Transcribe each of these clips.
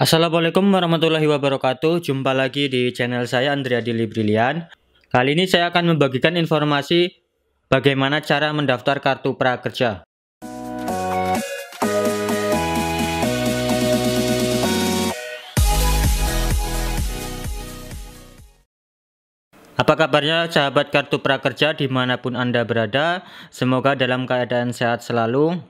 Assalamualaikum warahmatullahi wabarakatuh. Jumpa lagi di channel saya Andriadi Brilian. Kali ini saya akan membagikan informasi bagaimana cara mendaftar kartu prakerja. Apa kabarnya sahabat kartu prakerja dimanapun Anda berada? Semoga dalam keadaan sehat selalu.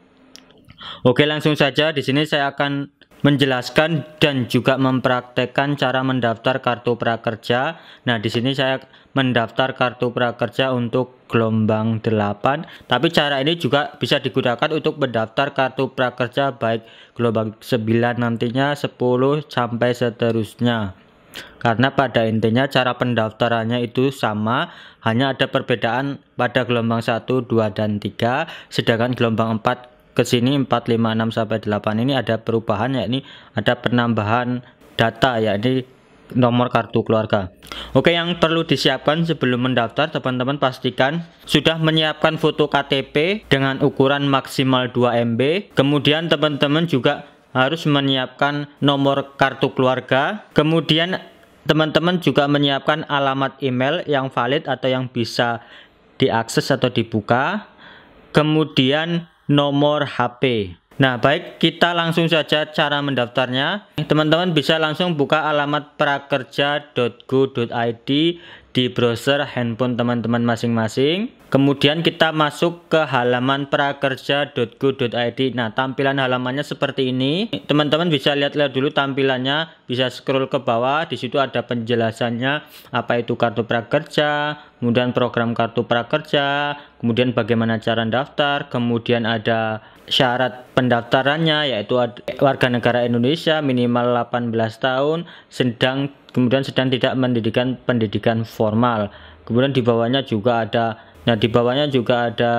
Oke, langsung saja. Di sini saya akan menjelaskan dan juga mempraktekkan cara mendaftar kartu prakerja. Nah, di sini saya mendaftar kartu prakerja untuk gelombang 8, tapi cara ini juga bisa digunakan untuk mendaftar kartu prakerja baik gelombang 9 nantinya, 10 sampai seterusnya. Karena pada intinya cara pendaftarannya itu sama, hanya ada perbedaan pada gelombang 1, 2, dan 3, sedangkan gelombang 4 ke sini 4, 5, 6 sampai 8 ini ada perubahan, yakni ada penambahan data, yakni nomor kartu keluarga. Oke, yang perlu disiapkan sebelum mendaftar, teman-teman pastikan sudah menyiapkan foto KTP dengan ukuran maksimal 2 MB. Kemudian teman-teman juga harus menyiapkan nomor kartu keluarga. Kemudian teman-teman juga menyiapkan alamat email yang valid atau yang bisa diakses atau dibuka. Kemudian nomor HP. Nah, baik, kita langsung saja cara mendaftarnya. Teman-teman bisa langsung buka alamat prakerja.go.id di browser handphone teman-teman masing-masing. Kemudian kita masuk ke halaman prakerja.go.id. Nah, tampilan halamannya seperti ini. Teman-teman bisa lihat-lihat dulu tampilannya, bisa scroll ke bawah. Di situ ada penjelasannya, apa itu kartu prakerja, kemudian program kartu prakerja, kemudian bagaimana cara daftar, kemudian ada syarat pendaftarannya, yaitu warga negara Indonesia minimal 18 tahun, kemudian sedang tidak mendirikan pendidikan formal. Kemudian di bawahnya juga ada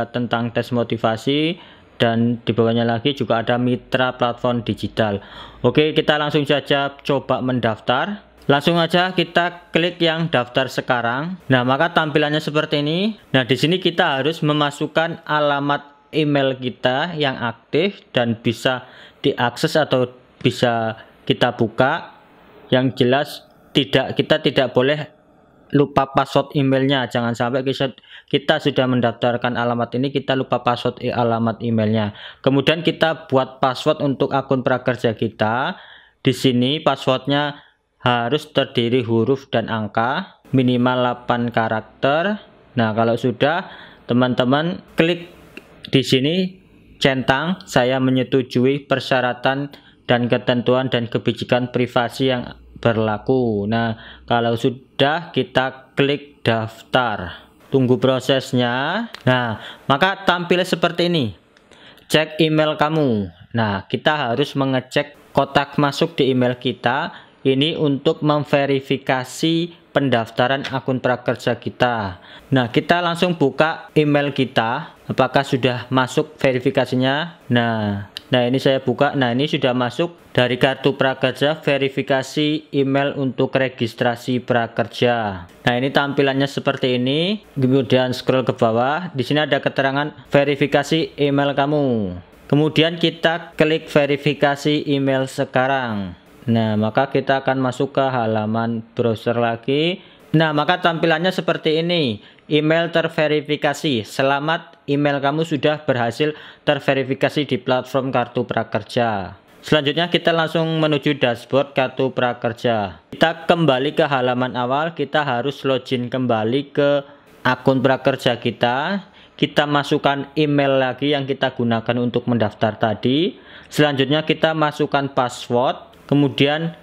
tentang tes motivasi, dan di bawahnya lagi juga ada mitra platform digital. Oke, kita langsung saja coba mendaftar. Langsung aja kita klik yang daftar sekarang. Nah, maka tampilannya seperti ini. Nah, di sini kita harus memasukkan alamat email kita yang aktif dan bisa diakses atau bisa kita buka. Yang jelas kita tidak boleh lupa password emailnya. Jangan sampai kita sudah mendaftarkan alamat ini kita lupa password alamat emailnya. Kemudian kita buat password untuk akun prakerja kita. Di sini passwordnya harus terdiri huruf dan angka, minimal 8 karakter. Nah, kalau sudah, teman-teman klik di sini centang saya menyetujui persyaratan dan ketentuan dan kebijakan privasi yang berlaku. Nah, kalau sudah, kita klik daftar. Tunggu prosesnya. Nah, maka tampil seperti ini. Cek email kamu. Nah, kita harus mengecek kotak masuk di email kita. Ini untuk memverifikasi pendaftaran akun prakerja kita. Nah, kita langsung buka email kita. Apakah sudah masuk verifikasinya? Nah, ini saya buka. Nah, ini sudah masuk dari kartu prakerja, verifikasi email untuk registrasi prakerja. Nah, ini tampilannya seperti ini. Kemudian scroll ke bawah. Di sini ada keterangan verifikasi email kamu. Kemudian kita klik verifikasi email sekarang. Nah, maka kita akan masuk ke halaman browser lagi. Nah, maka tampilannya seperti ini. Email terverifikasi. Selamat, email kamu sudah berhasil terverifikasi di platform kartu prakerja. Selanjutnya kita langsung menuju dashboard kartu prakerja. Kita kembali ke halaman awal. Kita harus login kembali ke akun prakerja kita. Kita masukkan email lagi yang kita gunakan untuk mendaftar tadi. Selanjutnya kita masukkan password. Kemudian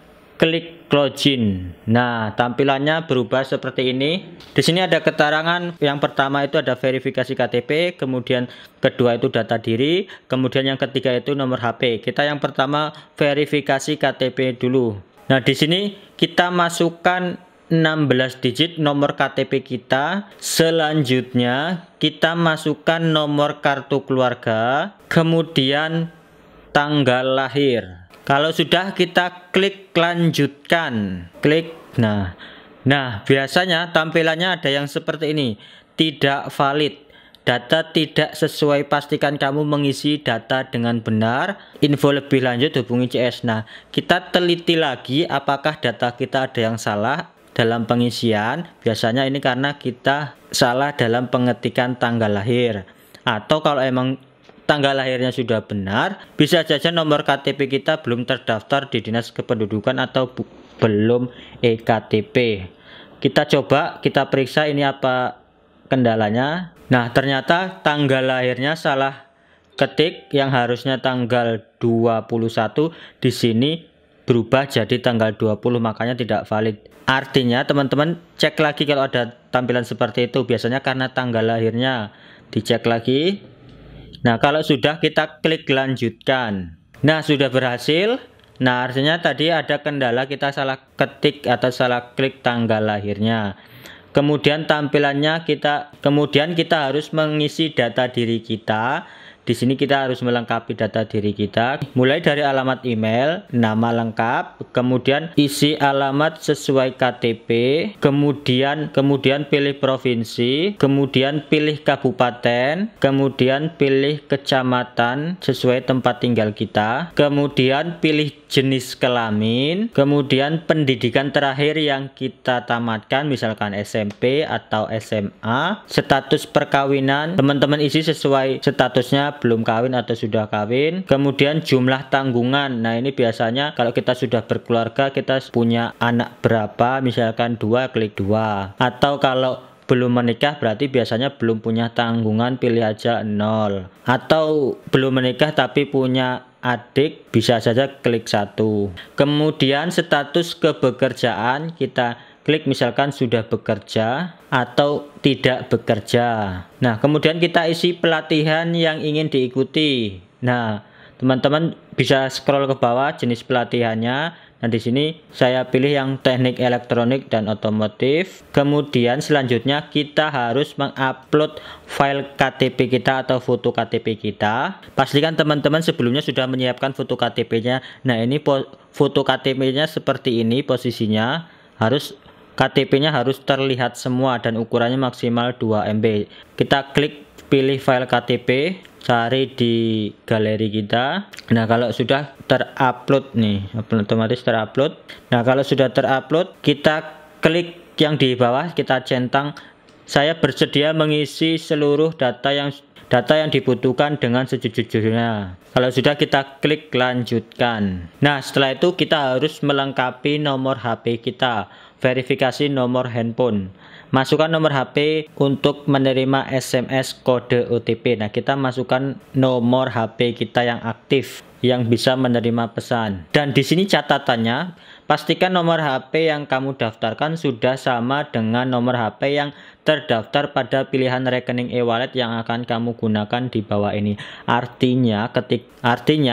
klik login. Nah, tampilannya berubah seperti ini. Di sini ada keterangan, yang pertama itu ada verifikasi KTP, kemudian kedua itu data diri, kemudian yang ketiga itu nomor HP. Kita yang pertama verifikasi KTP dulu. Nah, di sini kita masukkan 16 digit nomor KTP kita. Selanjutnya kita masukkan nomor kartu keluarga, kemudian tanggal lahir. Kalau sudah, kita klik lanjutkan. Klik. Nah, biasanya tampilannya ada yang seperti ini. Tidak valid. data tidak sesuai, pastikan kamu mengisi data dengan benar. Info lebih lanjut hubungi CS. Nah, kita teliti lagi apakah data kita ada yang salah dalam pengisian. Biasanya ini karena kita salah dalam pengetikan tanggal lahir. Atau kalau emang tanggal lahirnya sudah benar, bisa saja nomor KTP kita belum terdaftar di Dinas Kependudukan atau belum eKTP. Kita coba, kita periksa ini apa kendalanya. Nah, ternyata tanggal lahirnya salah ketik, yang harusnya tanggal 21 di sini berubah jadi tanggal 20, makanya tidak valid. Artinya teman-teman cek lagi kalau ada tampilan seperti itu, biasanya karena tanggal lahirnya. Dicek lagi. Nah, kalau sudah kita klik lanjutkan. Nah, sudah berhasil. Nah, artinya tadi ada kendala, kita salah ketik atau salah klik tanggal lahirnya. Kemudian tampilannya kemudian kita harus mengisi data diri kita. Di sini kita harus melengkapi data diri kita, mulai dari alamat email, nama lengkap, kemudian isi alamat sesuai KTP, kemudian pilih provinsi, kemudian pilih kabupaten, kemudian pilih kecamatan sesuai tempat tinggal kita, kemudian pilih jenis kelamin, kemudian pendidikan terakhir yang kita tamatkan, misalkan SMP atau SMA, status perkawinan, teman-teman isi sesuai statusnya, belum kawin atau sudah kawin. Kemudian jumlah tanggungan. Nah, ini biasanya kalau kita sudah berkeluarga, kita punya anak berapa, misalkan 2, klik 2. Atau kalau belum menikah berarti biasanya belum punya tanggungan, pilih aja 0. Atau belum menikah tapi punya adik, bisa saja klik 1. Kemudian status kebekerjaan, kita klik misalkan sudah bekerja atau tidak bekerja. Nah, kemudian kita isi pelatihan yang ingin diikuti. Nah, teman-teman bisa scroll ke bawah jenis pelatihannya. Nah, di sini saya pilih yang teknik elektronik dan otomotif. Kemudian selanjutnya kita harus mengupload file KTP kita atau foto KTP kita. Pastikan teman-teman sebelumnya sudah menyiapkan foto KTP-nya. Nah, ini foto KTP-nya seperti ini posisinya. KTP-nya harus terlihat semua dan ukurannya maksimal 2 MB. Kita klik pilih file KTP, cari di galeri kita. Nah, kalau sudah terupload nih, otomatis terupload. Nah, kalau sudah terupload, kita klik yang di bawah, kita centang saya bersedia mengisi seluruh data yang dibutuhkan dengan sejujurnya. Kalau sudah, kita klik lanjutkan. Nah, setelah itu kita harus melengkapi nomor HP kita, verifikasi nomor handphone. Masukkan nomor HP untuk menerima SMS kode OTP. Nah, kita masukkan nomor HP kita yang aktif, yang bisa menerima pesan. Dan di sini catatannya, pastikan nomor HP yang kamu daftarkan sudah sama dengan nomor HP yang terdaftar pada pilihan rekening e-wallet yang akan kamu gunakan di bawah ini. Artinya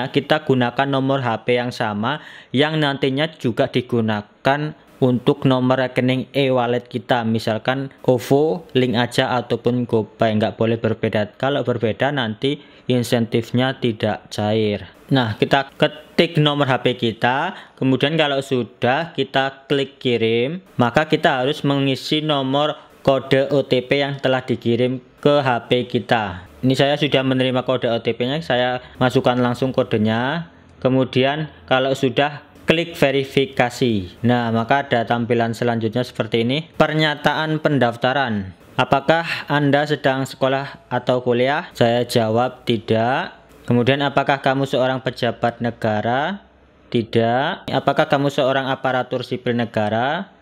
kita gunakan nomor HP yang sama yang nantinya juga digunakan untuk nomor rekening e-wallet kita, misalkan OVO, Link Aja ataupun GoPay. Nggak boleh berbeda. Kalau berbeda nanti insentifnya tidak cair. Nah, kita ketik nomor HP kita, kemudian kalau sudah kita klik kirim, maka kita harus mengisi nomor kode OTP yang telah dikirim ke HP kita. Ini saya sudah menerima kode OTP-nya, saya masukkan langsung kodenya. Kemudian kalau sudah, klik verifikasi. Nah, maka ada tampilan selanjutnya seperti ini. Pernyataan pendaftaran. Apakah Anda sedang sekolah atau kuliah? Saya jawab tidak. Kemudian, apakah kamu seorang pejabat negara? Tidak. Apakah kamu seorang aparatur sipil negara?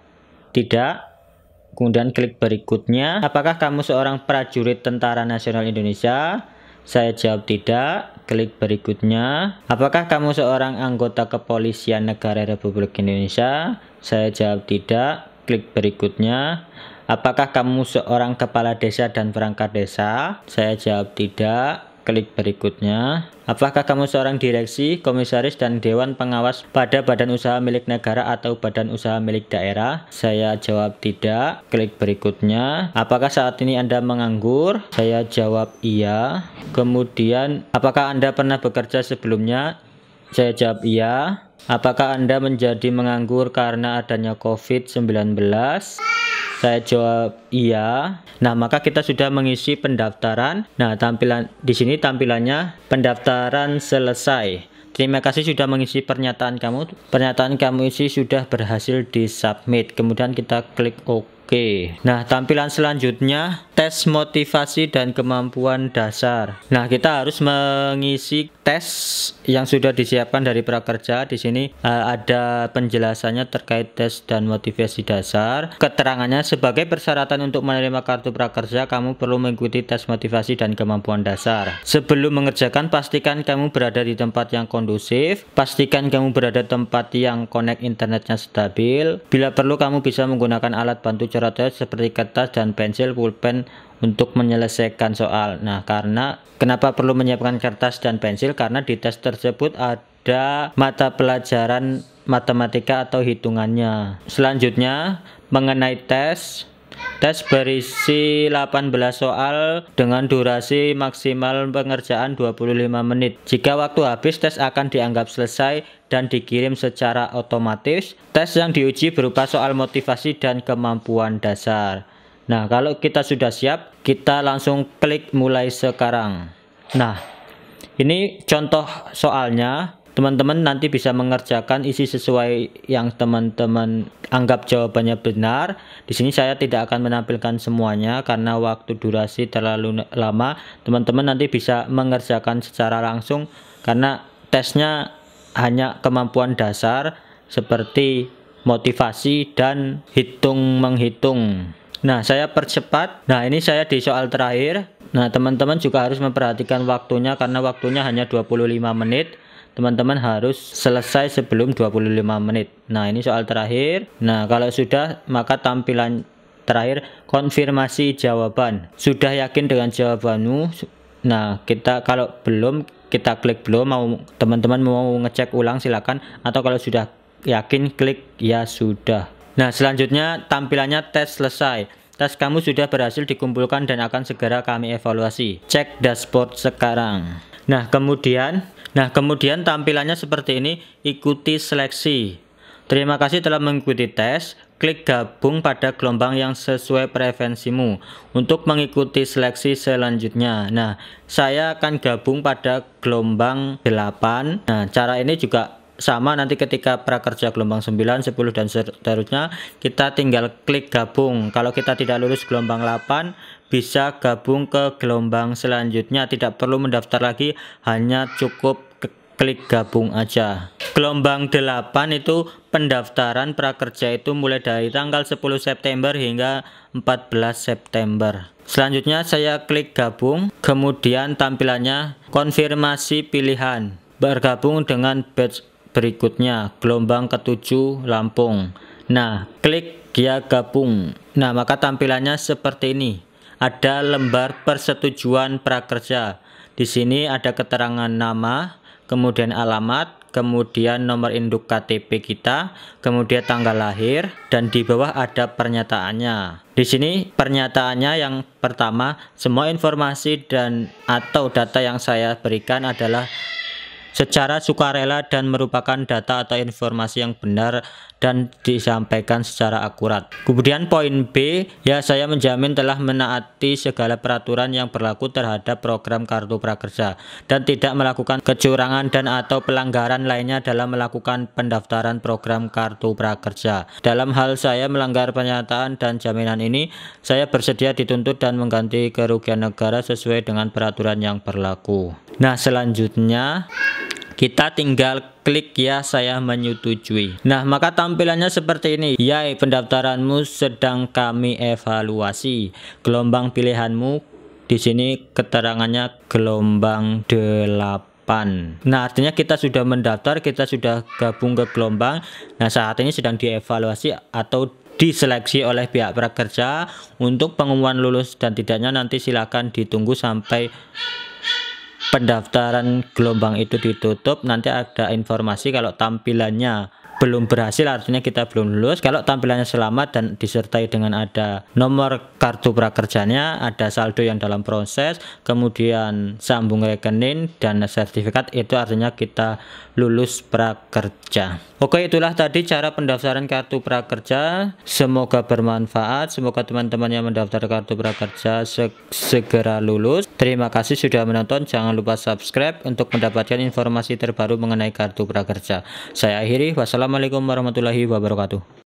Tidak. Kemudian klik berikutnya. Apakah kamu seorang prajurit Tentara Nasional Indonesia? Saya jawab tidak. Klik berikutnya. Apakah kamu seorang anggota kepolisian negara Republik Indonesia? Saya jawab tidak. Klik berikutnya. Apakah kamu seorang kepala desa dan perangkat desa? Saya jawab tidak. Klik berikutnya. Apakah kamu seorang direksi, komisaris, dan dewan pengawas pada badan usaha milik negara atau badan usaha milik daerah? Saya jawab tidak. Klik berikutnya. Apakah saat ini Anda menganggur? Saya jawab iya. Kemudian, apakah Anda pernah bekerja sebelumnya? Saya jawab iya. Apakah Anda menjadi menganggur karena adanya COVID-19? Saya jawab iya. Nah, maka kita sudah mengisi pendaftaran. Nah, tampilan di sini tampilannya pendaftaran selesai. Terima kasih sudah mengisi pernyataan kamu. Pernyataan kamu isi sudah berhasil disubmit. Kemudian kita klik OK. Nah, tampilan selanjutnya tes motivasi dan kemampuan dasar. Nah, kita harus mengisi tes yang sudah disiapkan dari prakerja. Di sini ada penjelasannya terkait tes dan motivasi dasar. Keterangannya, sebagai persyaratan untuk menerima kartu prakerja, kamu perlu mengikuti tes motivasi dan kemampuan dasar. Sebelum mengerjakan, pastikan kamu berada di tempat yang kondusif. Pastikan kamu berada di tempat yang konek internetnya stabil. Bila perlu, kamu bisa menggunakan alat bantu coret-coret seperti kertas dan pensil pulpen untuk menyelesaikan soal. Nah, kenapa perlu menyiapkan kertas dan pensil? Karena di tes tersebut ada mata pelajaran matematika atau hitungannya. Selanjutnya, mengenai tes berisi 18 soal dengan durasi maksimal pengerjaan 25 menit. Jika waktu habis, tes akan dianggap selesai dan dikirim secara otomatis. Tes yang diuji berupa soal motivasi dan kemampuan dasar. Nah, kalau kita sudah siap, kita langsung klik mulai sekarang. Nah, ini contoh soalnya. Teman-teman nanti bisa mengerjakan isi sesuai yang teman-teman anggap jawabannya benar. Di sini saya tidak akan menampilkan semuanya karena waktu durasi terlalu lama. Teman-teman nanti bisa mengerjakan secara langsung karena tesnya hanya kemampuan dasar seperti motivasi dan hitung-menghitung. Nah, saya percepat. Nah, ini saya di soal terakhir. Nah, teman-teman juga harus memperhatikan waktunya karena waktunya hanya 25 menit. Teman-teman harus selesai sebelum 25 menit. Nah, ini soal terakhir. Nah, kalau sudah, maka tampilan terakhir konfirmasi jawaban. Sudah yakin dengan jawabanmu? Nah, kalau belum, kita klik belum. Teman-teman mau ngecek ulang silakan, atau kalau sudah yakin klik ya sudah. Nah, selanjutnya tampilannya tes selesai. Tes kamu sudah berhasil dikumpulkan dan akan segera kami evaluasi. Cek dashboard sekarang. Nah, kemudian tampilannya seperti ini, ikuti seleksi. Terima kasih telah mengikuti tes. Klik gabung pada gelombang yang sesuai preferensimu untuk mengikuti seleksi selanjutnya. Nah, saya akan gabung pada gelombang 8. Nah, cara ini juga sama nanti ketika prakerja gelombang 9, 10 dan seterusnya, kita tinggal klik gabung. Kalau kita tidak lulus gelombang 8, bisa gabung ke gelombang selanjutnya, tidak perlu mendaftar lagi, hanya cukup klik gabung aja. Gelombang 8 itu pendaftaran prakerja itu mulai dari tanggal 10 September hingga 14 September. Selanjutnya saya klik gabung, kemudian tampilannya konfirmasi pilihan. Bergabung dengan batch berikutnya, gelombang ke-7 Lampung. Nah, klik ya gabung. Nah, maka tampilannya seperti ini. Ada lembar persetujuan prakerja. Di sini ada keterangan nama, kemudian alamat, kemudian nomor induk KTP kita, kemudian tanggal lahir, dan di bawah ada pernyataannya. Di sini pernyataannya yang pertama, semua informasi dan atau data yang saya berikan adalah secara sukarela dan merupakan data atau informasi yang benar dan disampaikan secara akurat. Kemudian poin B, ya saya menjamin telah menaati segala peraturan yang berlaku terhadap program kartu prakerja dan tidak melakukan kecurangan dan atau pelanggaran lainnya dalam melakukan pendaftaran program kartu prakerja. Dalam hal saya melanggar pernyataan dan jaminan ini, saya bersedia dituntut dan mengganti kerugian negara sesuai dengan peraturan yang berlaku. Nah, selanjutnya kita tinggal klik ya saya menyetujui. Nah, maka tampilannya seperti ini. Ya, pendaftaranmu sedang kami evaluasi. Gelombang pilihanmu di sini keterangannya gelombang 8. Nah, artinya kita sudah mendaftar, kita sudah gabung ke gelombang. Nah, saat ini sedang dievaluasi atau diseleksi oleh pihak prakerja. Untuk pengumuman lulus dan tidaknya nanti silakan ditunggu sampai pendaftaran gelombang itu ditutup. Nanti ada informasi kalau tampilannya belum berhasil artinya kita belum lulus. Kalau tampilannya selamat dan disertai dengan ada nomor kartu prakerjanya, ada saldo yang dalam proses, kemudian sambung rekening dan sertifikat, itu artinya kita lulus prakerja. Oke, itulah tadi cara pendaftaran kartu prakerja. Semoga bermanfaat. Semoga teman-teman yang mendaftar kartu prakerja segera lulus. Terima kasih sudah menonton. Jangan lupa subscribe untuk mendapatkan informasi terbaru mengenai kartu prakerja. Saya akhiri. Wassalamualaikum warahmatullahi wabarakatuh.